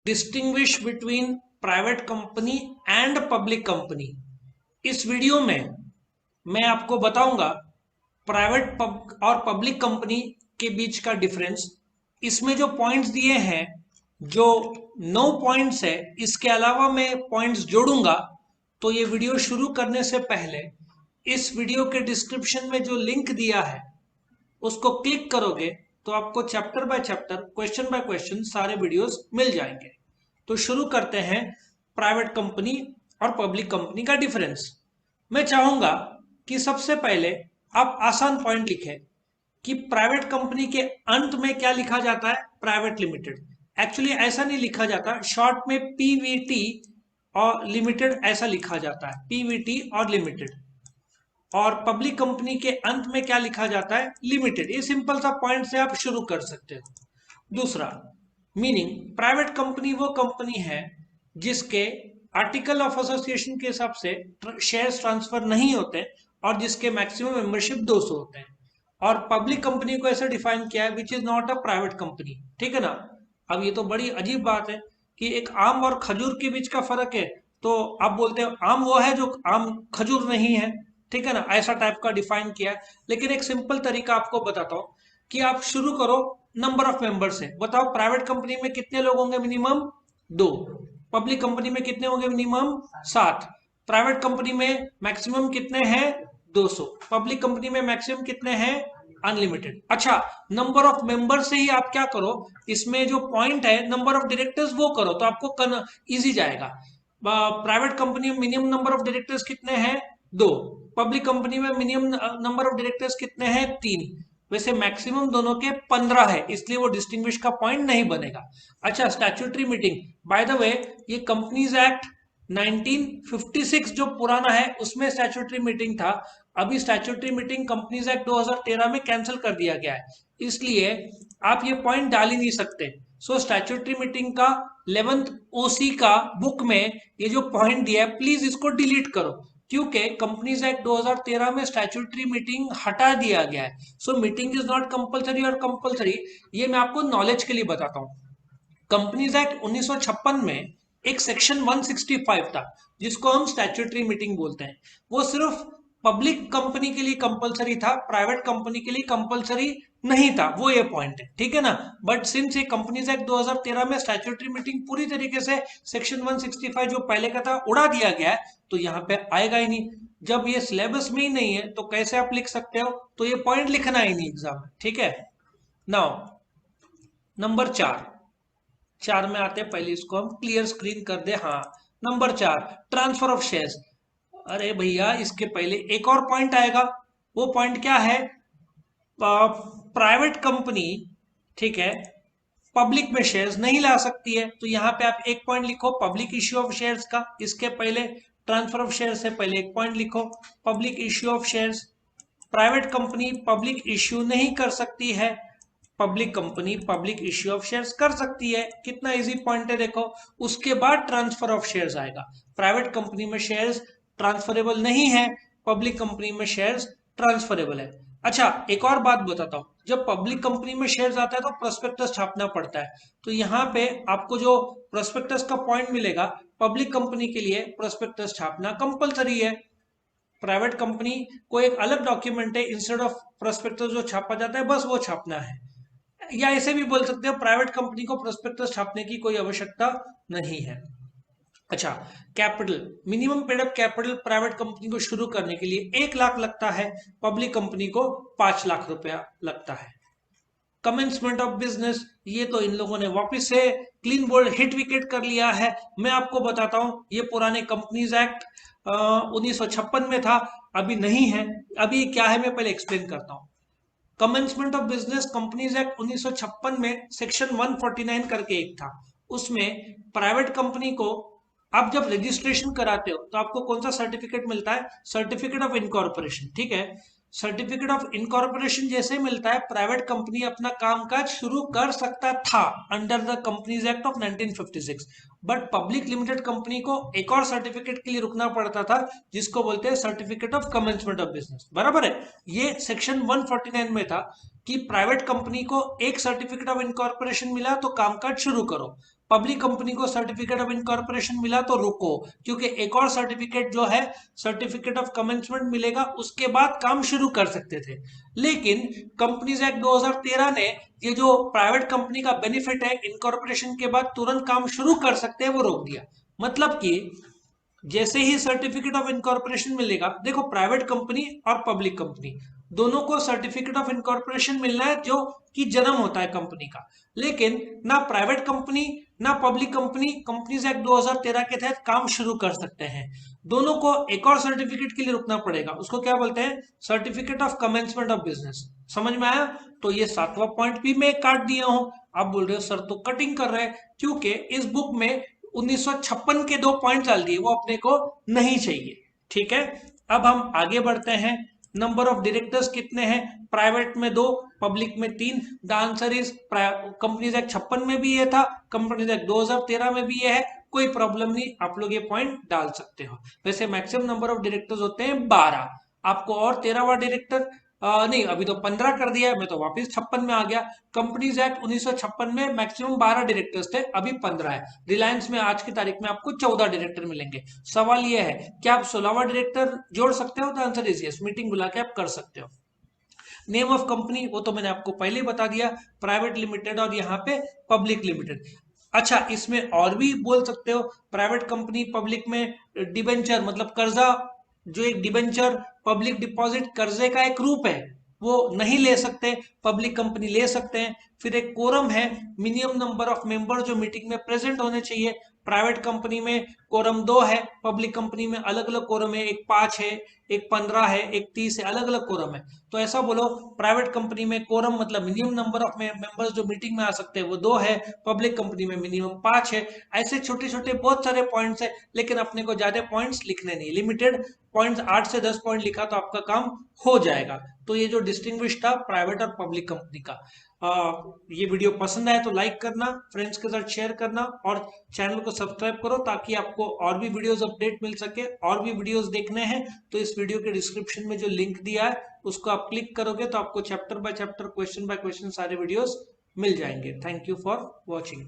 Distinguish between private company and public company. इस video में मैं आपको बताऊंगा प्राइवेट और पब्लिक कंपनी के बीच का डिफरेंस। इसमें जो पॉइंट्स दिए हैं, जो 9 पॉइंट्स है, इसके अलावा मैं पॉइंट्स जोड़ूंगा। तो ये वीडियो शुरू करने से पहले इस वीडियो के डिस्क्रिप्शन में जो लिंक दिया है उसको क्लिक करोगे तो आपको chapter by chapter, question by question सारे वीडियोस मिल जाएंगे। तो शुरू करते हैं प्राइवेट कंपनी और पब्लिक कंपनी का डिफरेंस। मैं चाहूंगा कि सबसे पहले आप आसान पॉइंट लिखें कि प्राइवेट कंपनी के अंत में क्या लिखा जाता है, प्राइवेट लिमिटेड। एक्चुअली ऐसा नहीं लिखा जाता, शॉर्ट में पीवीटी और लिमिटेड ऐसा लिखा जाता है, पीवीटी और लिमिटेड। और पब्लिक कंपनी के अंत में क्या लिखा जाता है, लिमिटेड। ये सिंपल सा पॉइंट से आप शुरू कर सकते हो। दूसरा मीनिंग, प्राइवेट कंपनी वो कंपनी है जिसके आर्टिकल ऑफ एसोसिएशन के हिसाब से शेयर्स ट्रांसफर नहीं होते और जिसके मैक्सिमम मेंबरशिप 200 होते हैं। और पब्लिक कंपनी को ऐसे डिफाइन किया है which is not a private company. ठीक है ना। अब ये तो बड़ी अजीब बात है कि एक आम और खजूर के बीच का फर्क है, तो आप बोलते हो आम वो है जो आम खजूर नहीं है। ठीक है ना, ऐसा टाइप का डिफाइन किया है। लेकिन एक सिंपल तरीका आपको बताता हूं कि आप शुरू करो नंबर ऑफ मेंबर से। बताओ प्राइवेट कंपनी में कितने लोग होंगे, मिनिमम 2। पब्लिक कंपनी में कितने होंगे, मिनिमम 7। प्राइवेट कंपनी में मैक्सिमम कितने हैं, 200। पब्लिक कंपनी में मैक्सिमम कितने हैं, अनलिमिटेड। अच्छा, नंबर ऑफ मेंबर से ही आप क्या करो, इसमें जो पॉइंट है नंबर ऑफ डायरेक्टर्स वो करो तो आपको इजी जाएगा। प्राइवेट कंपनी में मिनिमम नंबर ऑफ डायरेक्टर्स कितने हैं, 2। पब्लिक कंपनी में मिनिमम नंबर ऑफ डायरेक्टर्स कितने हैं, 3। वैसे मैक्सिमम दोनों के 15 है, इसलिए वो डिस्टिंग्विश का पॉइंट नहीं बनेगा। अच्छा, statutory meeting, by the way ये कंपनीज एक्ट 1956 जो पुराना है उसमें स्टैट्यूटरी मीटिंग था। अभी स्टैट्यूटरी मीटिंग कंपनीज एक्ट 2013 में कैंसिल कर दिया गया है, इसलिए आप ये पॉइंट डाल ही नहीं सकते। सो स्टैट्यूटरी मीटिंग का 11th ओसी का बुक में ये जो पॉइंट दिया है, प्लीज इसको डिलीट करो, क्योंकि कंपनीज एक्ट 2013 में स्टैट्यूटरी मीटिंग हटा दिया गया है। सो मीटिंग इज नॉट कंपलसरी और कंपलसरी, ये मैं आपको नॉलेज के लिए बताता हूँ। कंपनीज एक्ट 1956 में एक सेक्शन 165 था जिसको हम स्टैट्यूटरी मीटिंग बोलते हैं। वो सिर्फ पब्लिक कंपनी के लिए कंपलसरी था, प्राइवेट कंपनी के लिए कंपलसरी नहीं था। वो ये पॉइंट है, ठीक है ना। बट सिंस ये कंपनीज एक्ट 2013 में स्टैट्यूटरी मीटिंग पूरी तरीके से सेक्शन 165 जो पहले का था उड़ा दिया गया है, तो यहाँ पे आएगा ही नहीं। जब ये सिलेबस में ही नहीं है तो कैसे आप लिख सकते हो, तो ये पॉइंट लिखना ही नहीं एग्जाम में। ठीक है। नाउ नंबर 4 में आते हैं, पहले इसको हम क्लियर स्क्रीन कर दे। हाँ, नंबर 4, ट्रांसफर ऑफ शेयर्स। अरे भैया, इसके पहले एक और पॉइंट आएगा। वो पॉइंट क्या है, प्राइवेट कंपनी, ठीक है, पब्लिक में शेयर्स नहीं ला सकती है। तो यहां पे आप एक पॉइंट लिखो पब्लिक इश्यू ऑफ शेयर्स का। इसके पहले ट्रांसफर ऑफ शेयर्स से पहले एक पॉइंट लिखो public issue of shares. Private company public issue नहीं कर सकती है, public company public issue of shares कर सकती है। कितना इजी पॉइंट है देखो। उसके बाद ट्रांसफर ऑफ शेयर्स आएगा। प्राइवेट कंपनी में शेयर्स ट्रांसफरेबल नहीं है, पब्लिक कंपनी में शेयर्स ट्रांसफरेबल है। अच्छा, एक और बात बताता हूं, जब पब्लिक कंपनी में शेयर्स आता है तो प्रोस्पेक्टस छापना पड़ता है। तो यहाँ पे आपको जो प्रोस्पेक्टस का पॉइंट मिलेगा, पब्लिक कंपनी के लिए प्रोस्पेक्टस छापना कंपलसरी है। प्राइवेट कंपनी को एक अलग डॉक्यूमेंट है, इंस्टेड ऑफ प्रोस्पेक्टस जो छापा जाता है बस वो छापना है। या ऐसे भी बोल सकते हो प्राइवेट कंपनी को प्रोस्पेक्टस छापने की कोई आवश्यकता नहीं है। अच्छा, capital, minimum paid up capital private company को शुरू करने के लिए 1 लाख लगता है, पब्लिक कंपनी को 5 लाख रुपया लगता है। कमेंसमेंट ऑफ बिजनेस, ये तो इन लोगों ने वापस से क्लीन बोल्ड हिट विकेट कर लिया है। मैं आपको बताता हूं, ये पुराने कंपनीज एक्ट 1956 में था, अभी नहीं है। अभी क्या है मैं पहले एक्सप्लेन करता हूं। Commencement of business companies act 1956 में सेक्शन 149 करके एक था, उसमें प्राइवेट कंपनी को आप जब रजिस्ट्रेशन कराते हो तो आपको कौन सा सर्टिफिकेट मिलता है, सर्टिफिकेट ऑफ इनकॉर्पोरेशन। ठीक है, सर्टिफिकेट ऑफ इनकॉर्पोरेशन जैसे मिलता है, प्राइवेट कंपनी अपना कामकाज शुरू कर सकता था under the companies act of 1956। But public limited company को एक और सर्टिफिकेट के लिए रुकना पड़ता था, जिसको बोलते हैं certificate of commencement of business. बराबर है, ये सेक्शन 149 में था कि प्राइवेट कंपनी को एक सर्टिफिकेट ऑफ इनकॉर्पोरेशन मिला तो कामकाज शुरू करो। पब्लिक कंपनी को सर्टिफिकेट ऑफ इनकॉर्पोरेशन मिला तो रुको, क्योंकि एक और सर्टिफिकेट जो है सर्टिफिकेट ऑफ कमेंसमेंट मिलेगा, उसके बाद काम शुरू कर सकते थे। लेकिन कंपनीज एक्ट 2013 ने ये जो प्राइवेट कंपनी का बेनिफिट है इनकॉर्पोरेशन के बाद तुरंत काम शुरू कर सकते हैं वो रोक दिया। मतलब कि जैसे ही सर्टिफिकेट ऑफ इनकॉर्पोरेशन मिलेगा, देखो प्राइवेट कंपनी और पब्लिक कंपनी दोनों को सर्टिफिकेट ऑफ इनकॉर्पोरेशन मिलना है जो कि जन्म होता है कंपनी का, लेकिन ना प्राइवेट कंपनी ना पब्लिक कंपनी कंपनीज एक्ट 2013 के तहत काम शुरू कर सकते हैं। दोनों को एक और सर्टिफिकेट के लिए रुकना पड़ेगा, उसको क्या बोलते हैं, certificate of commencement of business. समझ में आया? तो ये 7वां पॉइंट भी मैं काट दिया हूं। आप बोल रहे हो सर तो कटिंग कर रहे हैं, क्योंकि इस बुक में 1956 के 2 पॉइंट डाल दिए, वो अपने को नहीं चाहिए। ठीक है, अब हम आगे बढ़ते हैं। नंबर ऑफ डायरेक्टर्स कितने हैं? प्राइवेट में 2, पब्लिक में 3। The answer is companies act 56 में भी ये था, कंपनीज एक्ट 2013 में भी ये है, कोई प्रॉब्लम नहीं, आप लोग ये पॉइंट डाल सकते हो। वैसे मैक्सिमम नंबर ऑफ डायरेक्टर्स होते हैं 12, आपको और 13वां डायरेक्टर नहीं, अभी तो 15 कर दिया है, मैं तो वापस 56 में आ गया। कंपनीज एक्ट 1956 में मैक्सिमम 12 डायरेक्टर्स थे, अभी 15 है। रिलायंस में आज की तारीख में आपको 14 डायरेक्टर मिलेंगे। सवाल यह है कि आप 16वां डायरेक्टर जोड़ सकते हो? तो आंसर इज यस, मीटिंग बुला के आप कर सकते हो। नेम ऑफ कंपनी वो तो मैंने आपको पहले ही बता दिया, प्राइवेट लिमिटेड और यहाँ पे पब्लिक लिमिटेड। अच्छा, इसमें और भी बोल सकते हो, प्राइवेट कंपनी पब्लिक में डिबेंचर मतलब कर्जा, जो एक डिबेंचर पब्लिक डिपॉजिट कर्जे का एक रूप है, वो नहीं ले सकते, पब्लिक कंपनी ले सकते हैं। फिर एक कोरम है, मिनिमम नंबर ऑफ मेंबर जो मीटिंग में प्रेजेंट होने चाहिए। प्राइवेट कंपनी में कोरम 2 है, पब्लिक कंपनी में अलग अलग कोरम है, एक 5 है, एक 15 है, एक 30 है, अलग अलग कोरम है। तो ऐसा बोलो, प्राइवेट कंपनी में कोरम मतलब मिनिमम नंबर ऑफ मेंबर्स जो मीटिंग में आ सकते हैं वो 2 है, पब्लिक कंपनी में मिनिमम 5 है। ऐसे छोटे छोटे बहुत सारे पॉइंट्स है, लेकिन अपने को ज्यादा पॉइंट्स लिखने नहीं, लिमिटेड पॉइंट्स, 8 से 10 पॉइंट लिखा तो आपका काम हो जाएगा। तो ये जो डिस्टिंग्विश था प्राइवेट और पब्लिक कंपनी का। ये वीडियो पसंद आए तो लाइक करना, फ्रेंड्स के साथ शेयर करना और चैनल को सब्सक्राइब करो, ताकि आपको और भी वीडियोस अपडेट मिल सके। और भी वीडियोस देखने हैं तो इस वीडियो के डिस्क्रिप्शन में जो लिंक दिया है उसको आप क्लिक करोगे तो आपको chapter by chapter, question by question सारे वीडियोस मिल जाएंगे। Thank you for watching.